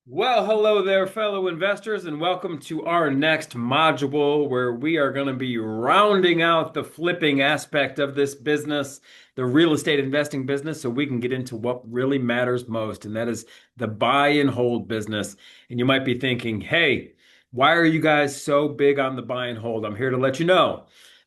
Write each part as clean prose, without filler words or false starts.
Well, hello there, fellow investors, and welcome to our next module where we are going to be rounding out the flipping aspect of this business, the real estate investing business, so we can get into what really matters most, and that is the buy and hold business. And you might be thinking, hey, why are you guys so big on the buy and hold? I'm here to let you know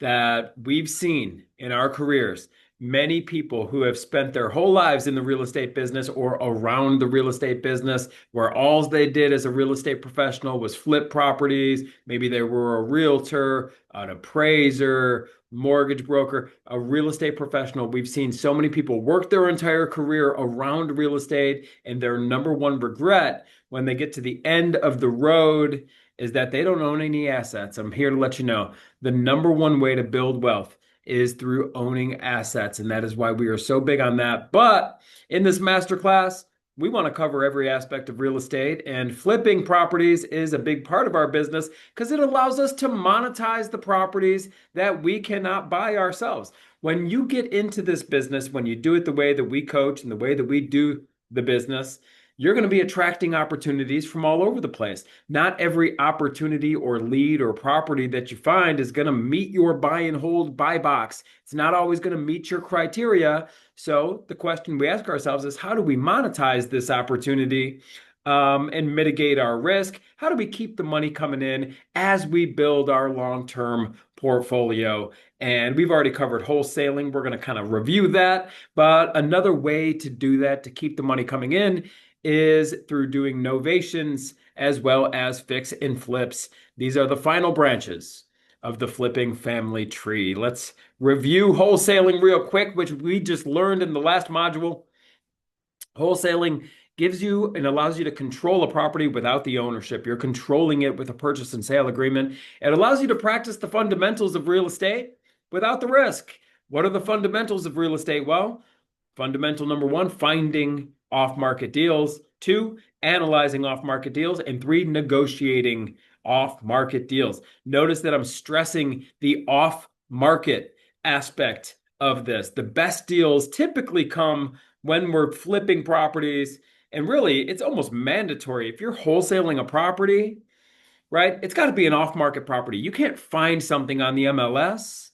that we've seen in our careers many people who have spent their whole lives in the real estate business or around the real estate business where all they did as a real estate professional was flip properties. Maybe they were a realtor, an appraiser, mortgage broker, a real estate professional. We've seen so many people work their entire career around real estate, and their number one regret when they get to the end of the road is that they don't own any assets. I'm here to let you know the number one way to build wealth is through owning assets. And that is why we are so big on that. But in this masterclass, we want to cover every aspect of real estate, and flipping properties is a big part of our business because it allows us to monetize the properties that we cannot buy ourselves. When you get into this business, when you do it the way that we coach and the way that we do the business, you're going to be attracting opportunities from all over the place. Not every opportunity or lead or property that you find is going to meet your buy and hold buy box. It's not always going to meet your criteria. So the question we ask ourselves is, how do we monetize this opportunity and mitigate our risk? How do we keep the money coming in as we build our long-term portfolio? And we've already covered wholesaling. We're going to kind of review that. But another way to do that, to keep the money coming in, is through doing novations as well as fix and flips. These are the final branches of the flipping family tree. Let's review wholesaling real quick, which we just learned in the last module. Wholesaling gives you and allows you to control a property without the ownership. You're controlling it with a purchase and sale agreement. It allows you to practice the fundamentals of real estate without the risk. What are the fundamentals of real estate? Well, fundamental number one, finding off-market deals. Two, analyzing off-market deals. And three, negotiating off-market deals. Notice that I'm stressing the off-market aspect of this. The best deals typically come when we're flipping properties. And really, it's almost mandatory. If you're wholesaling a property, right, it's got to be an off-market property. You can't find something on the MLS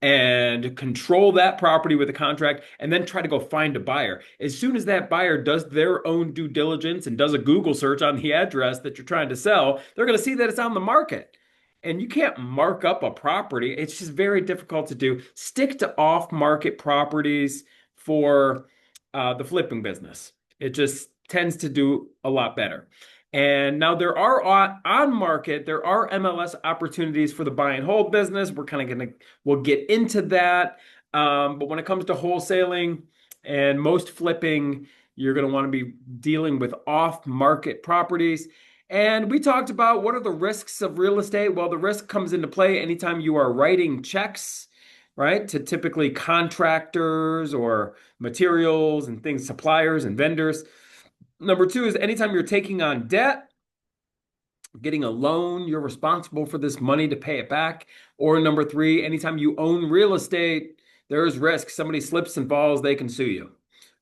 and control that property with a contract and then try to go find a buyer. As soon as that buyer does their own due diligence and does a Google search on the address that you're trying to sell, they're going to see that it's on the market. And you can't mark up a property. It's just very difficult to do. Stick to off-market properties for the flipping business. It just tends to do a lot better. And now there are on market, there are MLS opportunities for the buy and hold business. We're kind of we'll get into that. But when it comes to wholesaling and most flipping, you're going to want to be dealing with off-market properties. And we talked about what are the risks of real estate. Well, the risk comes into play anytime you are writing checks, right, to typically contractors or materials and things, suppliers and vendors. Number two is anytime you're taking on debt, getting a loan, you're responsible for this money to pay it back. Or number three, anytime you own real estate, there's risk. Somebody slips and falls, they can sue you.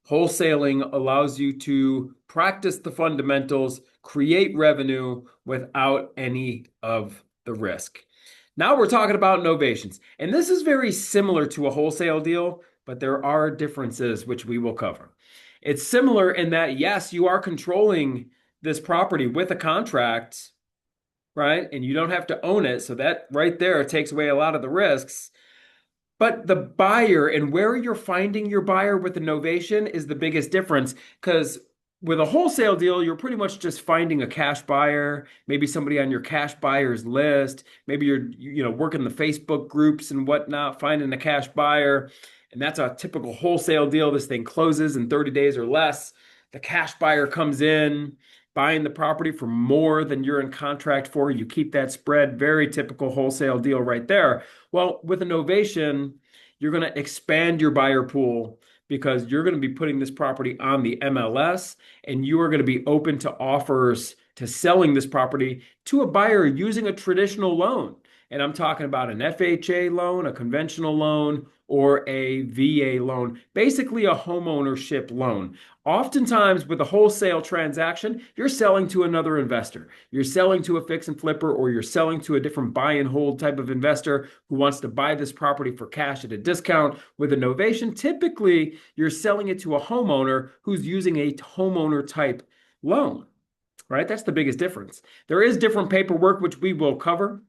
Wholesaling allows you to practice the fundamentals, create revenue without any of the risk. Now we're talking about novations. And this is very similar to a wholesale deal, but there are differences which we will cover. It's similar in that, yes, you are controlling this property with a contract, right? And you don't have to own it. So that right there takes away a lot of the risks. But the buyer and where you're finding your buyer with the novation is the biggest difference, because with a wholesale deal, you're pretty much just finding a cash buyer, maybe somebody on your cash buyers list. Maybe you're working the Facebook groups and whatnot, finding a cash buyer. And that's a typical wholesale deal. This thing closes in 30 days or less. The cash buyer comes in, buying the property for more than you're in contract for. You keep that spread. Very typical wholesale deal right there. Well, with a novation, you're going to expand your buyer pool because you're going to be putting this property on the MLS, and you are going to be open to offers to selling this property to a buyer using a traditional loan. And I'm talking about an FHA loan, a conventional loan, or a VA loan, basically a homeownership loan. Oftentimes, with a wholesale transaction, you're selling to another investor. You're selling to a fix and flipper, or you're selling to a different buy and hold type of investor who wants to buy this property for cash at a discount. With a novation, typically you're selling it to a homeowner who's using a homeowner type loan, right? That's the biggest difference. There is different paperwork, which we will cover.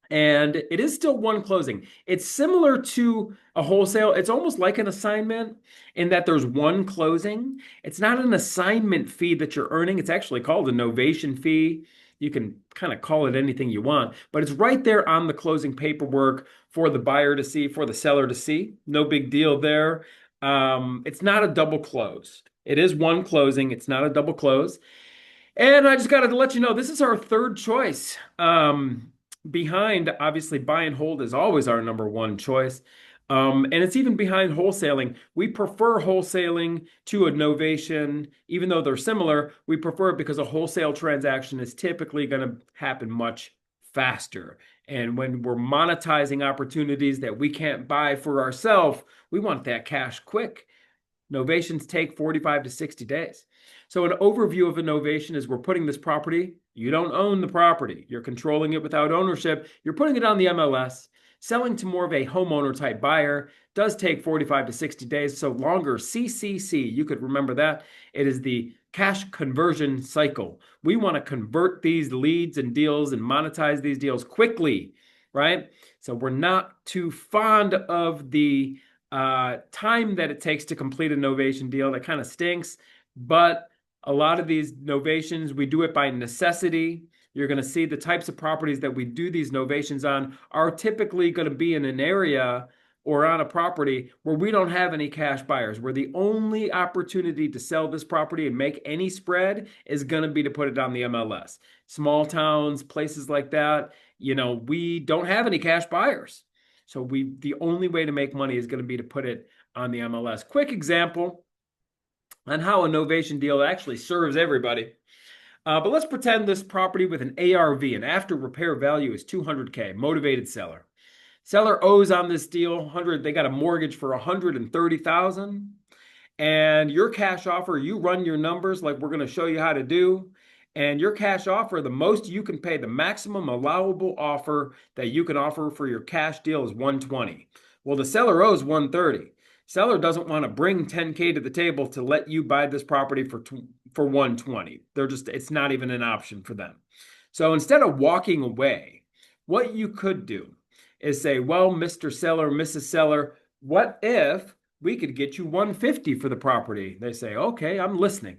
And it is still one closing. It's similar to a wholesale. It's almost like an assignment in that there's one closing. It's not an assignment fee that you're earning. It's actually called a novation fee. You can kind of call it anything you want, but it's right there on the closing paperwork for the buyer to see, for the seller to see. No big deal there. It's not a double close. It is one closing. It's not a double close. And I just got to let you know, this is our third choice. Behind, obviously, buy and hold is always our number one choice. And it's even behind wholesaling. We prefer wholesaling to a novation, even though they're similar. We prefer it because a wholesale transaction is typically going to happen much faster. And when we're monetizing opportunities that we can't buy for ourselves, we want that cash quick. Novations take 45 to 60 days. So an overview of a novation is we're putting this property, you don't own the property. You're controlling it without ownership. You're putting it on the MLS. Selling to more of a homeowner type buyer does take 45 to 60 days, so longer. CCC, you could remember that. It is the cash conversion cycle. We want to convert these leads and deals and monetize these deals quickly, right? So we're not too fond of the time that it takes to complete a novation deal. That kind of stinks, but a lot of these novations, we do it by necessity. You're going to see the types of properties that we do these novations on are typically going to be in an area or on a property where we don't have any cash buyers, where the only opportunity to sell this property and make any spread is going to be to put it on the MLS. Small towns, places like that, we don't have any cash buyers. So the only way to make money is going to be to put it on the MLS. Quick example on how a novation deal actually serves everybody. But let's pretend this property with an ARV, an after repair value, is $200K, motivated seller. Seller owes on this deal 100. They got a mortgage for 130,000, and your cash offer, you run your numbers like we're going to show you how to do, and your cash offer, the most you can pay, the maximum allowable offer that you can offer for your cash deal is 120. Well, the seller owes 130. Seller doesn't want to bring 10K to the table to let you buy this property for 120. It's not even an option for them. So instead of walking away, what you could do is say, well, Mr. Seller, Mrs. Seller, what if we could get you 150 for the property? They say, okay, I'm listening,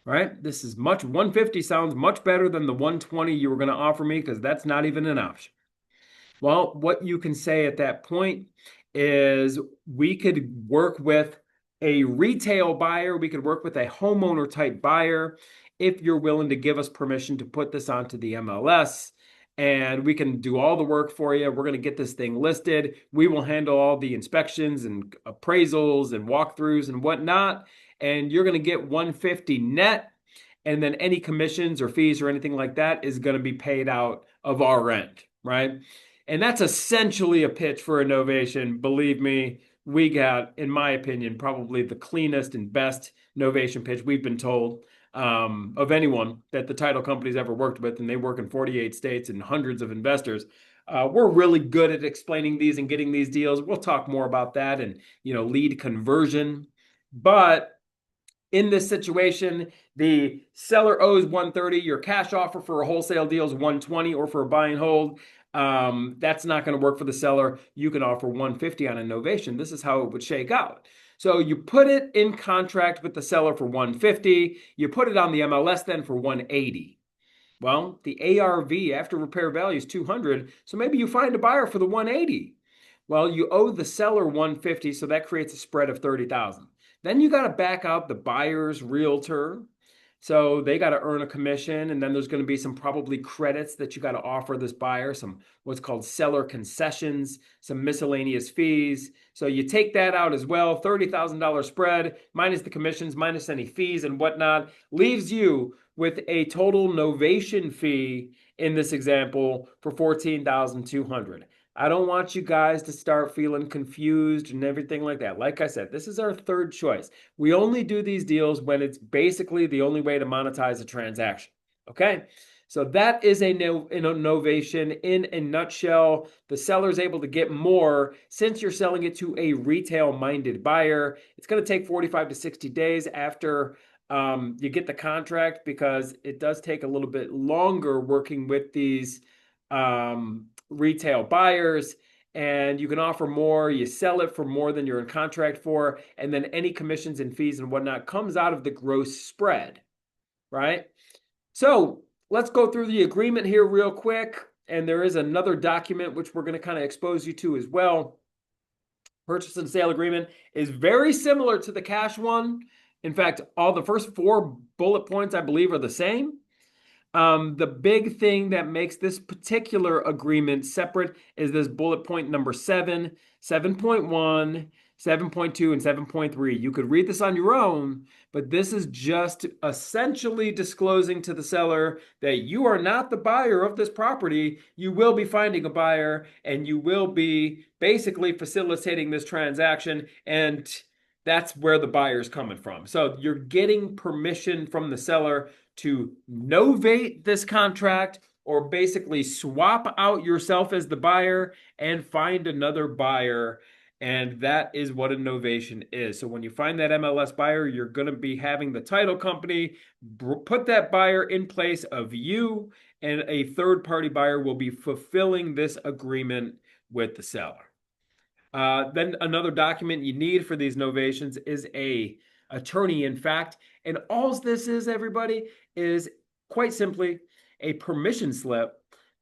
right? 150 sounds much better than the 120 you were going to offer me, because that's not even an option. Well, what you can say at that point is we could work with a retail buyer. We could work with a homeowner type buyer if you're willing to give us permission to put this onto the MLS, and we can do all the work for you. We're going to get this thing listed. We will handle all the inspections and appraisals and walkthroughs and whatnot, and you're going to get 150 net, and then any commissions or fees or anything like that is going to be paid out of our end, right? And that's essentially a pitch for a novation. Believe me, we got, in my opinion, probably the cleanest and best novation pitch we've been told of anyone that the title company's ever worked with, and they work in 48 states and hundreds of investors. We're really good at explaining these and getting these deals. We'll talk more about that and lead conversion. But in this situation, the seller owes 130. Your cash offer for a wholesale deal is 120, or for a buy and hold. That's not going to work for the seller. You can offer 150 on a novation. This is how it would shake out. So you put it in contract with the seller for 150. You put it on the MLS then for 180. Well, the ARV, after repair value, is 200. So maybe you find a buyer for the 180. Well, you owe the seller 150, so that creates a spread of 30,000. Then you got to back out the buyer's realtor. So they got to earn a commission, and then there's going to be some probably credits that you got to offer this buyer, some what's called seller concessions, some miscellaneous fees. So you take that out as well, $30,000 spread, minus the commissions, minus any fees and whatnot, leaves you with a total novation fee in this example for $14,200. I don't want you guys to start feeling confused and everything like that. Like I said, this is our third choice. We only do these deals when it's basically the only way to monetize a transaction. Okay? So that is a novation in a nutshell. The seller is able to get more since you're selling it to a retail-minded buyer. It's going to take 45 to 60 days after you get the contract, because it does take a little bit longer working with these retail buyers, and you can offer more. You sell it for more than you're in contract for, and then any commissions and fees and whatnot comes out of the gross spread, right? So let's go through the agreement here real quick. And there is another document which we're going to kind of expose you to as well. Purchase and sale agreement is very similar to the cash one. In fact, all the first 4 bullet points, I believe, are the same. The big thing that makes this particular agreement separate is this bullet point number 7, 7.1, 7.2, and 7.3. You could read this on your own, but this is just essentially disclosing to the seller that you are not the buyer of this property. You will be finding a buyer, and you will be basically facilitating this transaction, and that's where the buyer is coming from. So you're getting permission from the seller to novate this contract, or basically swap out yourself as the buyer and find another buyer. And that is what a novation is. So when you find that MLS buyer, you're going to be having the title company put that buyer in place of you, and a third-party buyer will be fulfilling this agreement with the seller. Then another document you need for these novations is a attorney in fact. And all this is, everybody, is quite simply a permission slip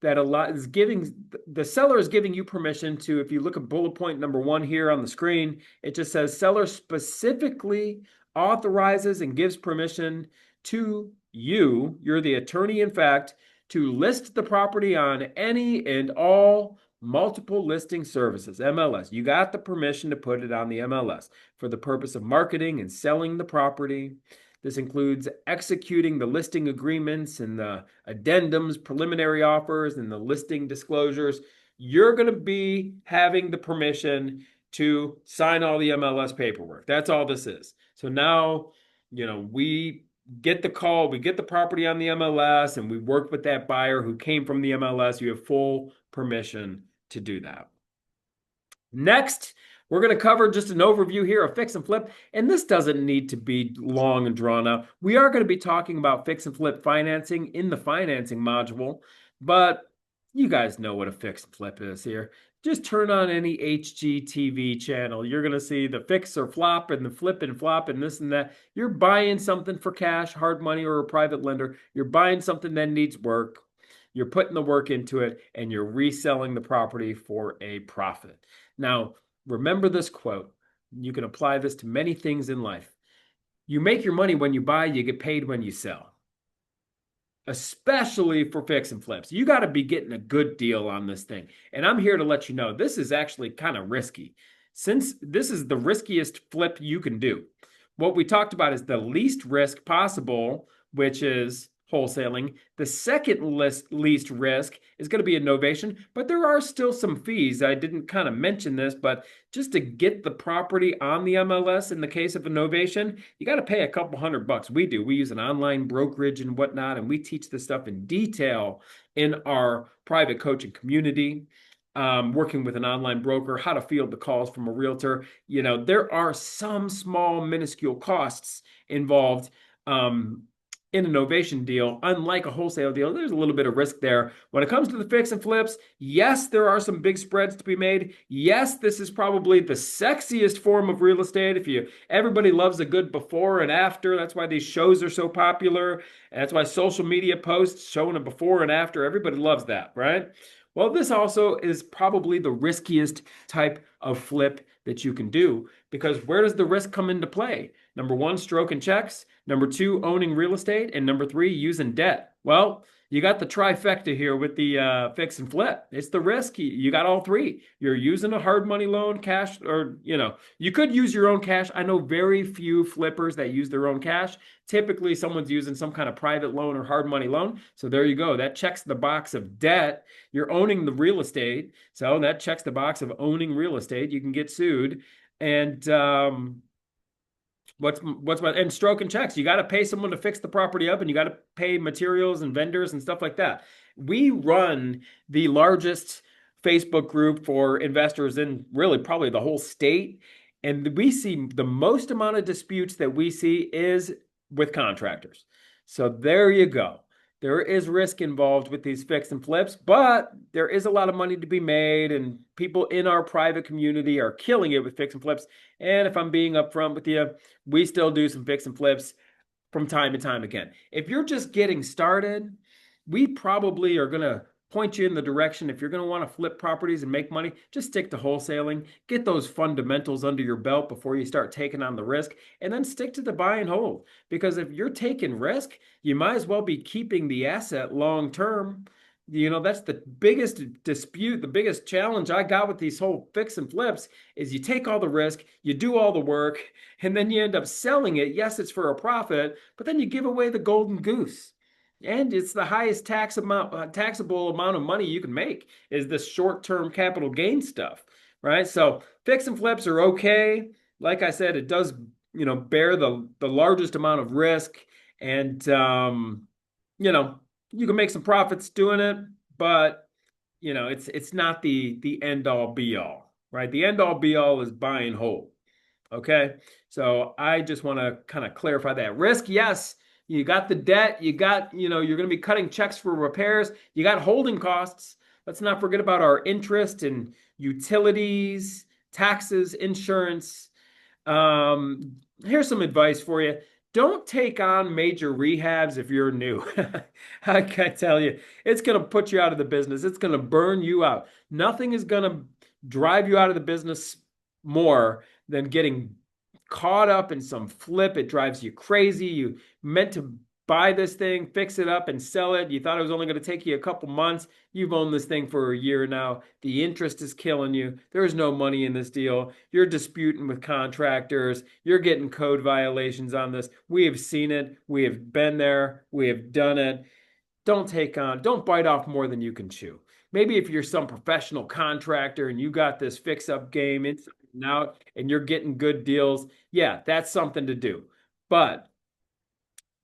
that is giving the seller is giving you permission to, if you look at bullet point number 1 here on the screen, it just says seller specifically authorizes and gives permission to you, you're the attorney in fact, to list the property on any and all multiple listing services, MLS. You got the permission to put it on the MLS for the purpose of marketing and selling the property. This includes executing the listing agreements and the addendums, preliminary offers, and the listing disclosures. You're going to be having the permission to sign all the MLS paperwork. That's all this is. So now, we get the call, we get the property on the MLS, and we work with that buyer who came from the MLS. You have full permission to do that. Next, we're going to cover just an overview here of fix and flip, and this doesn't need to be long and drawn out. We are going to be talking about fix and flip financing in the financing module, but you guys know what a fix and flip is here. Just turn on any HGTV channel. You're going to see the fix or flop and the flip and flop and this and that. You're buying something for cash, hard money, or a private lender. You're buying something that needs work. You're putting the work into it, and you're reselling the property for a profit. Now, remember this quote. You can apply this to many things in life. You make your money when you buy, you get paid when you sell. Especially for fix and flips. You got to be getting a good deal on this thing. And I'm here to let you know this is actually kind of risky, since this is the riskiest flip you can do. What we talked about is the least risk possible, which is wholesaling. The second least risk is going to be a novation, but there are still some fees. I didn't kind of mention this, but just to get the property on the MLS in the case of a novation, you got to pay a couple $100. We do. We use an online brokerage and whatnot, and we teach this stuff in detail in our private coaching community. Working with an online broker, how to field the calls from a realtor. There are some small minuscule costs involved in a novation deal. Unlike a wholesale deal, there's a little bit of risk there. When it comes to the fix and flips, yes, there are some big spreads to be made. Yes, this is probably the sexiest form of real estate. Everybody loves a good before and after. That's why these shows are so popular. And that's why social media posts showing a before and after, everybody loves that, right? Well, this also is probably the riskiest type of flip that you can do, because where does the risk come into play? Number 1, stroking checks. Number 2, owning real estate. And number 3, using debt. Well, You got the trifecta here with the fix and flip. It's the risk. You got all three. You're using a hard money loan, cash, or you could use your own cash. I know very few flippers that use their own cash. Typically, someone's using some kind of private loan or hard money loan. So there you go. That checks the box of debt. You're owning the real estate. So that checks the box of owning real estate. You can get sued. And and stroking checks. You got to pay someone to fix the property up, and you got to pay materials and vendors and stuff like that. We run the largest Facebook group for investors in really probably the whole state. And we see the most amount of disputes that we see is with contractors. So there you go. There is risk involved with these fix and flips, but there is a lot of money to be made, and people in our private community are killing it with fix and flips. And if I'm being upfront with you, we still do some fix and flips from time to time again. If you're just getting started, we probably are going to point you in the direction. If you're going to want to flip properties and make money, just stick to wholesaling. Get those fundamentals under your belt before you start taking on the risk, and then stick to the buy and hold. Because if you're taking risk, you might as well be keeping the asset long term. That's the biggest dispute, the biggest challenge I got with these whole fix and flips is you take all the risk, you do all the work, and then you end up selling it. Yes, it's for a profit, but then you give away the golden goose. And it's the highest taxable amount of money you can make is this short-term capital gain stuff, right? So fix and flips are okay. Like I said, it does, bear the largest amount of risk, and you can make some profits doing it, but it's not the end all be all, right? The end all be all is buy and hold. Okay. So I just want to kind of clarify that. Risk, yes. You got the debt, you're going to be cutting checks for repairs, you got holding costs. Let's not forget about our interest and utilities, taxes, insurance. Here's some advice for you. Don't take on major rehabs if you're new. I can tell you, it's going to put you out of the business. It's going to burn you out. Nothing is going to drive you out of the business more than getting caught up in some flip. It drives you crazy. You meant to buy this thing, fix it up, and sell it. You thought it was only going to take you a couple months. You've owned this thing for a year now. The interest is killing you. There's no money in this deal. You're disputing with contractors. You're getting code violations on this. We have seen it. We have been there. We have done it. Don't bite off more than you can chew. Maybe if you're some professional contractor and you got this fix-up game inside and out and you're getting good deals, yeah, that's something to do. But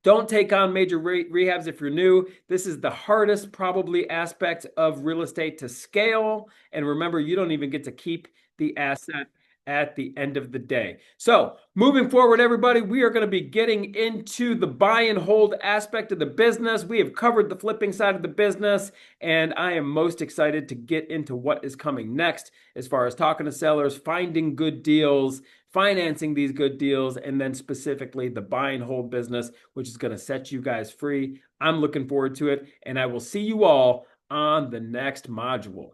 don't take on major rehabs if you're new. This is the hardest probably aspect of real estate to scale. And remember, you don't even get to keep the asset at the end of the day. So moving forward, everybody, we are going to be getting into the buy and hold aspect of the business. We have covered the flipping side of the business, and I am most excited to get into what is coming next as far as talking to sellers, finding good deals, financing these good deals, and then specifically the buy and hold business, which is going to set you guys free. I'm looking forward to it, and I will see you all on the next module.